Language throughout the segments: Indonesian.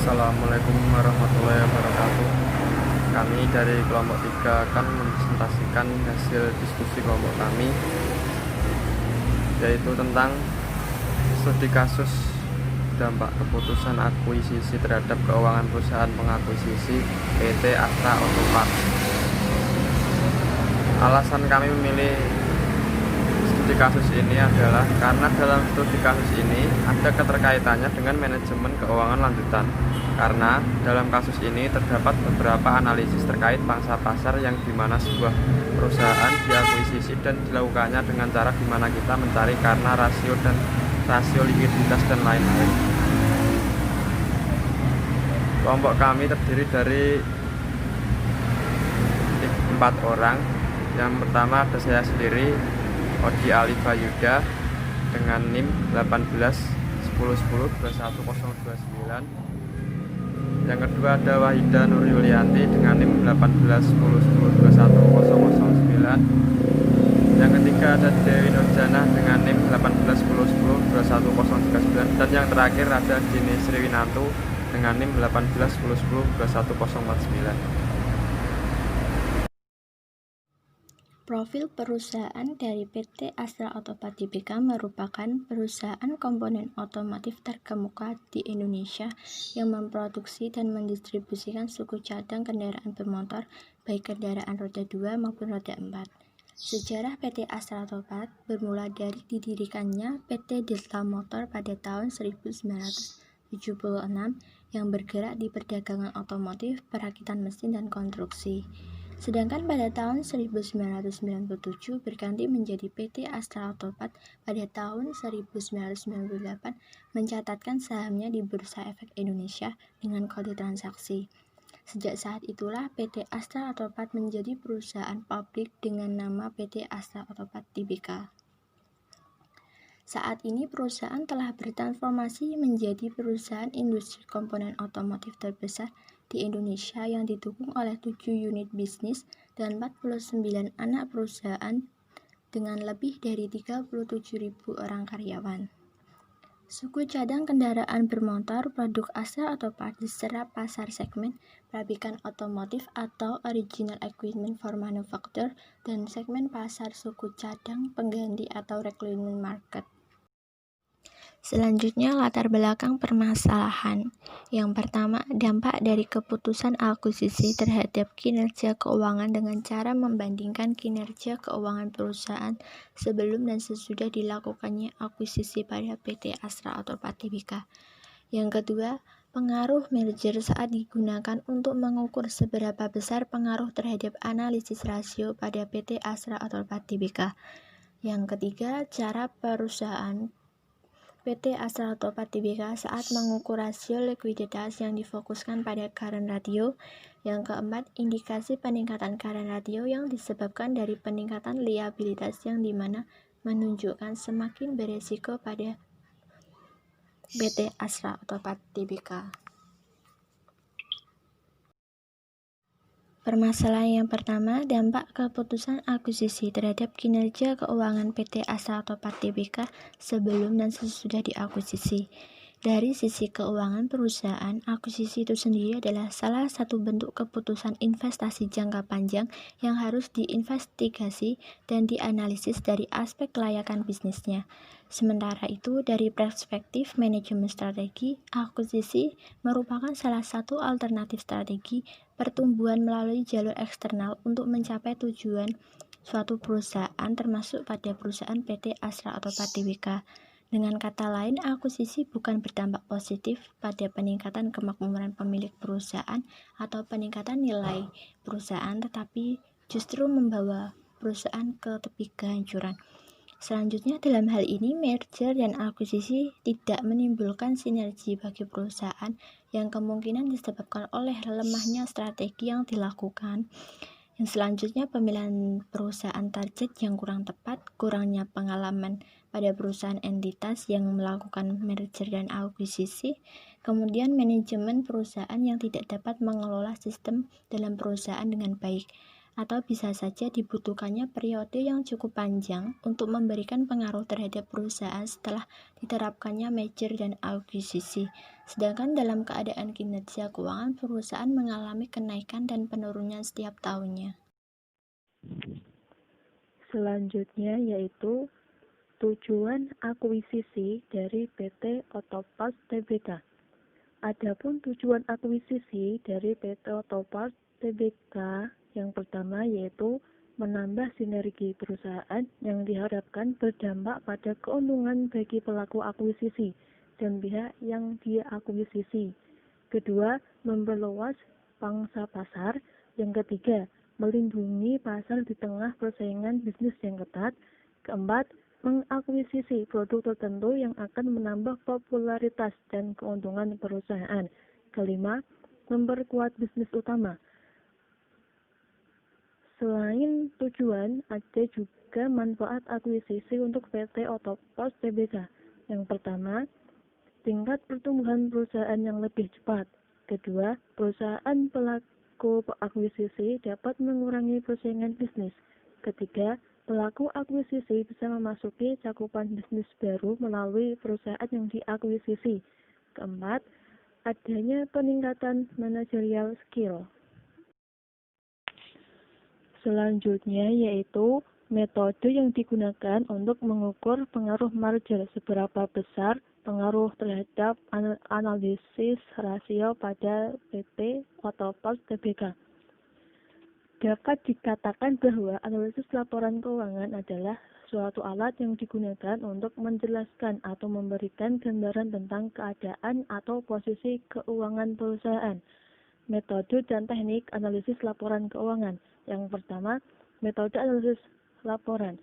Assalamualaikum warahmatullahi wabarakatuh. Kami dari kelompok 3 akan mempresentasikan hasil diskusi kelompok kami, yaitu tentang studi kasus dampak keputusan akuisisi terhadap keuangan perusahaan pengakuisisi PT Astra Auto Parts. Alasan kami memilih studi kasus ini adalah karena dalam studi kasus ini ada keterkaitannya dengan manajemen keuangan lanjutan. Karena dalam kasus ini terdapat beberapa analisis terkait pangsa pasar yang dimana sebuah perusahaan diakuisisi dan dilakukannya dengan cara dimana kita mencari karena rasio likuiditas dan lain-lain. Kelompok kami terdiri dari 4 orang. Yang pertama ada saya sendiri, Odi Alifa Yuda, dengan NIM 181010210029. Yang kedua ada Wahida Nur Yulianti dengan NIM 181010210009. Yang ketiga ada Dewi Nurjana dengan NIM 181010210039. Dan yang terakhir ada Dini Sriwinanto dengan NIM 181010210049. Profil perusahaan dari PT Astra Auto Parts Tbk merupakan perusahaan komponen otomotif terkemuka di Indonesia yang memproduksi dan mendistribusikan suku cadang kendaraan bermotor, baik kendaraan roda 2 maupun roda 4. Sejarah PT Astra Auto Parts bermula dari didirikannya PT Delta Motor pada tahun 1976 yang bergerak di perdagangan otomotif, perakitan mesin, dan konstruksi. Sedangkan pada tahun 1997 berganti menjadi PT Astra Auto Parts. Pada tahun 1998 mencatatkan sahamnya di Bursa Efek Indonesia dengan kode transaksi. Sejak saat itulah PT Astra Auto Parts menjadi perusahaan publik dengan nama PT Astra Auto Parts Tbk. Saat ini perusahaan telah bertransformasi menjadi perusahaan industri komponen otomotif terbesar di Indonesia yang didukung oleh 7 unit bisnis dan 49 anak perusahaan dengan lebih dari 37.000 orang karyawan. Suku cadang kendaraan bermotor produk Astra Auto Parts diserap pasar segmen pabrikan otomotif atau original equipment for manufacture dan segmen pasar suku cadang pengganti atau replacement market. Selanjutnya, latar belakang permasalahan. Yang pertama, dampak dari keputusan akuisisi terhadap kinerja keuangan dengan cara membandingkan kinerja keuangan perusahaan sebelum dan sesudah dilakukannya akuisisi pada PT Astra Auto Parts Tbk. Yang kedua, pengaruh merger saat digunakan untuk mengukur seberapa besar pengaruh terhadap analisis rasio pada PT Astra Auto Parts Tbk. Yang ketiga, cara perusahaan PT Astra Auto Parts Tbk saat mengukur rasio likuiditas yang difokuskan pada current ratio. Yang keempat, indikasi peningkatan current ratio yang disebabkan dari peningkatan liabilitas yang dimana menunjukkan semakin beresiko pada PT Astra Auto Parts Tbk. Permasalahan yang pertama, dampak keputusan akuisisi terhadap kinerja keuangan PT Astra Auto Parts Tbk sebelum dan sesudah diakuisisi. Dari sisi keuangan perusahaan, akuisisi itu sendiri adalah salah satu bentuk keputusan investasi jangka panjang yang harus diinvestigasi dan dianalisis dari aspek kelayakan bisnisnya. Sementara itu, dari perspektif manajemen strategi, akuisisi merupakan salah satu alternatif strategi pertumbuhan melalui jalur eksternal untuk mencapai tujuan suatu perusahaan, termasuk pada perusahaan PT Astra Auto Parts Tbk. Dengan kata lain, akuisisi bukan berdampak positif pada peningkatan kemakmuran pemilik perusahaan atau peningkatan nilai perusahaan, tetapi justru membawa perusahaan ke tepi kehancuran. Selanjutnya, dalam hal ini, merger dan akuisisi tidak menimbulkan sinergi bagi perusahaan yang kemungkinan disebabkan oleh lemahnya strategi yang dilakukan. Yang selanjutnya, pemilihan perusahaan target yang kurang tepat, kurangnya pengalaman pada perusahaan entitas yang melakukan merger dan akuisisi, kemudian manajemen perusahaan yang tidak dapat mengelola sistem dalam perusahaan dengan baik. atau bisa saja dibutuhkannya periode yang cukup panjang untuk memberikan pengaruh terhadap perusahaan setelah diterapkannya merger dan akuisisi. Sedangkan dalam keadaan kinerja keuangan, perusahaan mengalami kenaikan dan penurunan setiap tahunnya. Selanjutnya yaitu tujuan akuisisi dari PT Autoparts Tbk. Adapun tujuan akuisisi dari PT Autoparts Tbk yang pertama yaitu menambah sinergi perusahaan yang diharapkan berdampak pada keuntungan bagi pelaku akuisisi dan pihak yang diakuisisi. Kedua, memperluas pangsa pasar. Yang ketiga, melindungi pasar di tengah persaingan bisnis yang ketat. Keempat, mengakuisisi produk tertentu yang akan menambah popularitas dan keuntungan perusahaan. Kelima, memperkuat bisnis utama. Selain tujuan, ada juga manfaat akuisisi untuk PT Autoparts Tbk. Yang pertama, tingkat pertumbuhan perusahaan yang lebih cepat. Kedua, perusahaan pelaku akuisisi dapat mengurangi persaingan bisnis. Ketiga, pelaku akuisisi bisa memasuki cakupan bisnis baru melalui perusahaan yang diakuisisi. Keempat, adanya peningkatan manajerial skill. Selanjutnya yaitu metode yang digunakan untuk mengukur pengaruh merger, seberapa besar pengaruh terhadap analisis rasio pada PT Autoparts Tbk. Dapat dikatakan bahwa analisis laporan keuangan adalah suatu alat yang digunakan untuk menjelaskan atau memberikan gambaran tentang keadaan atau posisi keuangan perusahaan. Metode dan teknik analisis laporan keuangan. Yang pertama, metode analisis laporan.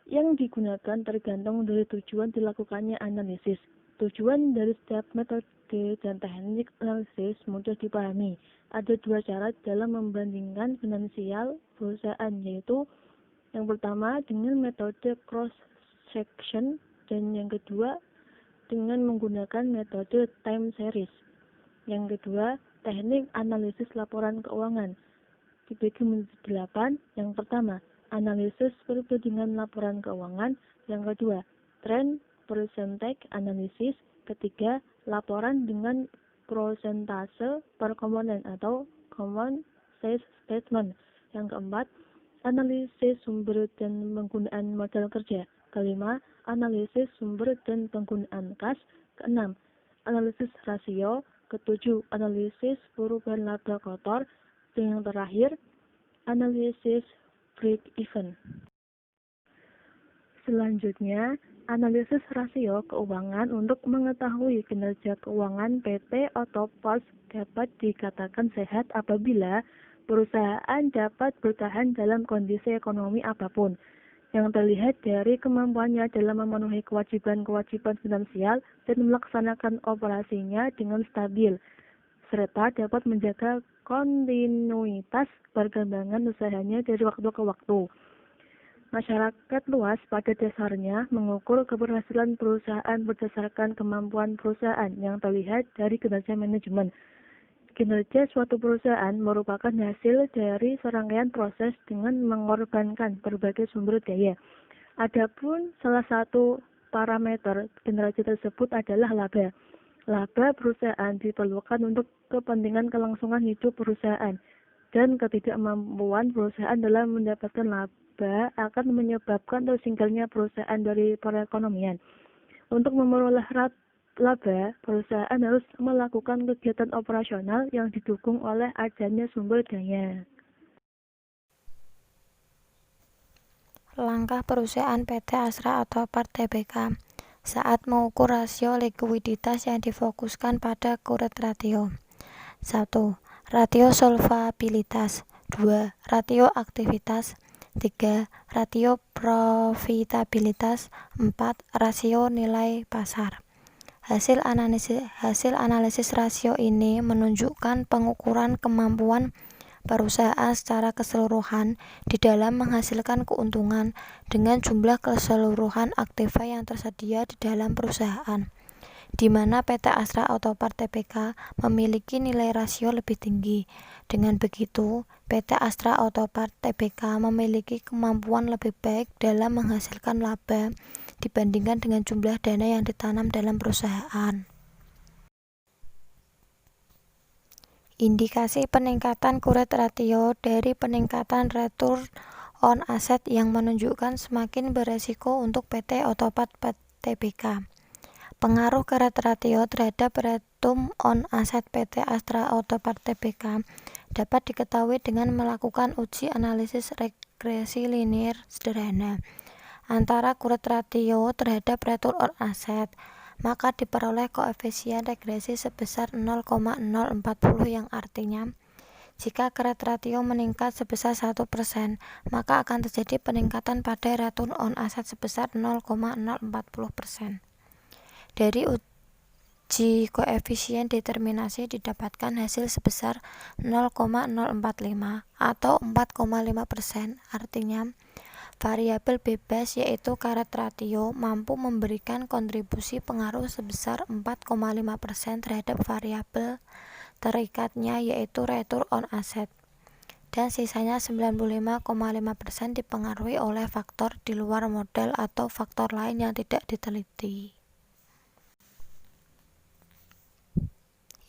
Yang digunakan tergantung dari tujuan dilakukannya analisis. Tujuan dari setiap metode dan teknik analisis mudah dipahami. Ada dua cara dalam membandingkan finansial perusahaan, yaitu yang pertama dengan metode cross section dan yang kedua dengan menggunakan metode time series. Yang kedua, teknik analisis laporan keuangan dibagi menjadi 8. Yang pertama, analisis perbandingan laporan keuangan. Yang kedua, trend percentage analisis. Ketiga, laporan dengan prosentase per komponen atau common size statement. Yang keempat, analisis sumber dan penggunaan modal kerja. Kelima, analisis sumber dan penggunaan kas. Keenam, analisis rasio. Ketujuh, analisis perubahan laba kotor. Dan yang terakhir, analisis break even. Selanjutnya, analisis rasio keuangan untuk mengetahui kinerja keuangan PT Autoparts dapat dikatakan sehat apabila perusahaan dapat bertahan dalam kondisi ekonomi apapun, yang terlihat dari kemampuannya dalam memenuhi kewajiban-kewajiban finansial dan melaksanakan operasinya dengan stabil, serta dapat menjaga kontinuitas perkembangan usahanya dari waktu ke waktu. Masyarakat luas pada dasarnya mengukur keberhasilan perusahaan berdasarkan kemampuan perusahaan yang terlihat dari kinerja manajemen. Kinerja suatu perusahaan merupakan hasil dari serangkaian proses dengan mengorbankan berbagai sumber daya. Adapun salah satu parameter kinerja tersebut adalah laba. Laba perusahaan diperlukan untuk kepentingan kelangsungan hidup perusahaan, dan ketidakmampuan perusahaan dalam mendapatkan laba akan menyebabkan tersingkirnya perusahaan dari perekonomian. Untuk memperoleh laba, perusahaan harus melakukan kegiatan operasional yang didukung oleh adanya sumber daya. Langkah perusahaan PT Astra Autoparts Tbk saat mengukur rasio likuiditas yang difokuskan pada current ratio. 1. Ratio solvabilitas. 2. Ratio aktivitas. 3. Ratio profitabilitas. 4. Rasio nilai pasar. Hasil analisis rasio ini menunjukkan pengukuran kemampuan perusahaan secara keseluruhan di dalam menghasilkan keuntungan dengan jumlah keseluruhan aktiva yang tersedia di dalam perusahaan. di mana PT Astra Autopart Tbk memiliki nilai rasio lebih tinggi. Dengan begitu, PT Astra Autopart Tbk memiliki kemampuan lebih baik dalam menghasilkan laba dibandingkan dengan jumlah dana yang ditanam dalam perusahaan. Indikasi peningkatan current ratio dari peningkatan return on asset yang menunjukkan semakin beresiko untuk PT Autopart Tbk. Pengaruh current ratio terhadap return on asset PT Astra Autopart Tbk dapat diketahui dengan melakukan uji analisis regresi linear sederhana antara current ratio terhadap return on asset, maka diperoleh koefisien regresi sebesar 0,040 yang artinya jika current ratio meningkat sebesar 1%, maka akan terjadi peningkatan pada return on asset sebesar 0,040%. Dari uji koefisien determinasi didapatkan hasil sebesar 0,045 atau 4,5%, artinya variabel bebas yaitu current ratio mampu memberikan kontribusi pengaruh sebesar 4,5% terhadap variabel terikatnya yaitu return on asset, dan sisanya 95,5% dipengaruhi oleh faktor di luar modal atau faktor lain yang tidak diteliti.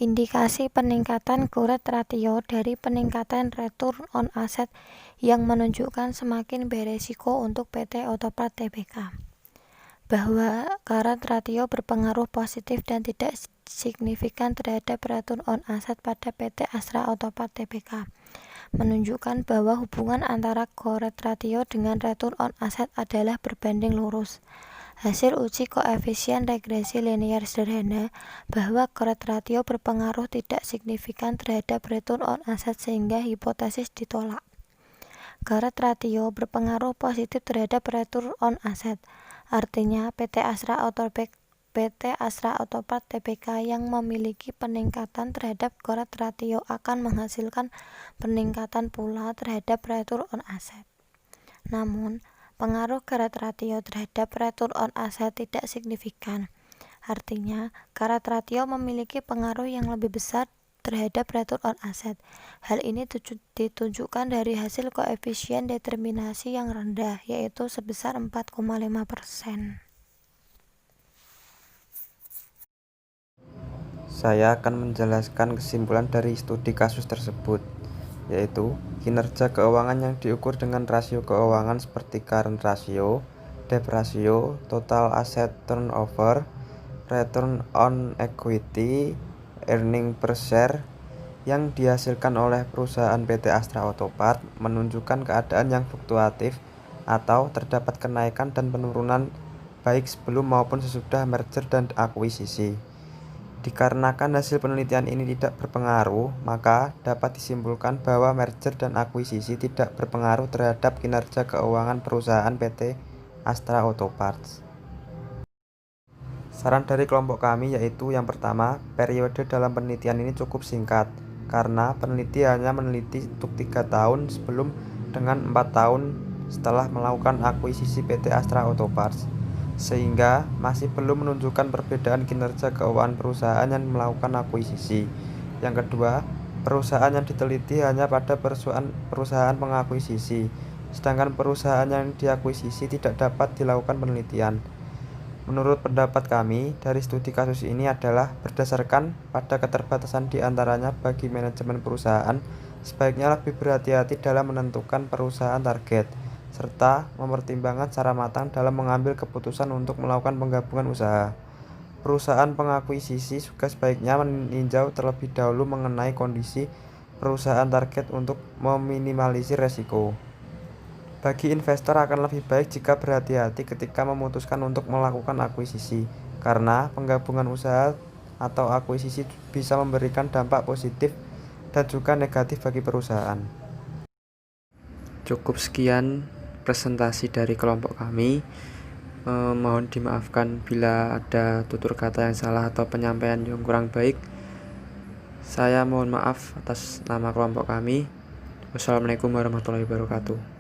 Indikasi peningkatan current ratio dari peningkatan return on asset yang menunjukkan semakin beresiko untuk PT Autopart Tbk. Bahwa current ratio berpengaruh positif dan tidak signifikan terhadap return on asset pada PT Astra Autopart Tbk, menunjukkan bahwa hubungan antara current ratio dengan return on asset adalah berbanding lurus. Hasil uji koefisien regresi linear sederhana bahwa current ratio berpengaruh tidak signifikan terhadap return on asset sehingga hipotesis ditolak. Current ratio berpengaruh positif terhadap return on asset, artinya PT Astra Autopart Tbk yang memiliki peningkatan terhadap current ratio akan menghasilkan peningkatan pula terhadap return on asset. Namun, pengaruh current ratio terhadap return on asset tidak signifikan. Artinya, current ratio memiliki pengaruh yang lebih besar terhadap return on asset. Hal ini ditunjukkan dari hasil koefisien determinasi yang rendah, yaitu sebesar 4,5%. Saya akan menjelaskan kesimpulan dari studi kasus tersebut, yaitu kinerja keuangan yang diukur dengan rasio keuangan seperti current ratio, debt ratio, total asset turnover, return on equity, earning per share yang dihasilkan oleh perusahaan PT Astra Autopart menunjukkan keadaan yang fluktuatif atau terdapat kenaikan dan penurunan baik sebelum maupun sesudah merger dan akuisisi. Dikarenakan hasil penelitian ini tidak berpengaruh, maka dapat disimpulkan bahwa merger dan akuisisi tidak berpengaruh terhadap kinerja keuangan perusahaan PT Astra Autopart. Saran dari kelompok kami yaitu yang pertama, periode dalam penelitian ini cukup singkat, karena peneliti hanya meneliti untuk 3 tahun sebelum dengan 4 tahun setelah melakukan akuisisi PT Astra Autopart, sehingga masih belum menunjukkan perbedaan kinerja keuangan perusahaan yang melakukan akuisisi. Yang kedua, perusahaan yang diteliti hanya pada perusahaan pengakuisisi, sedangkan perusahaan yang diakuisisi tidak dapat dilakukan penelitian. Menurut pendapat kami, dari studi kasus ini adalah berdasarkan pada keterbatasan di antaranya bagi manajemen perusahaan, sebaiknya lebih berhati-hati dalam menentukan perusahaan target, serta mempertimbangkan secara matang dalam mengambil keputusan untuk melakukan penggabungan usaha. Perusahaan pengakuisisi juga sebaiknya meninjau terlebih dahulu mengenai kondisi perusahaan target untuk meminimalisir resiko. Bagi investor akan lebih baik jika berhati-hati ketika memutuskan untuk melakukan akuisisi, karena penggabungan usaha atau akuisisi bisa memberikan dampak positif dan juga negatif bagi perusahaan. Cukup sekian presentasi dari kelompok kami. Mohon dimaafkan bila ada tutur kata yang salah atau penyampaian yang kurang baik. Saya mohon maaf atas nama kelompok kami. Wassalamualaikum warahmatullahi wabarakatuh.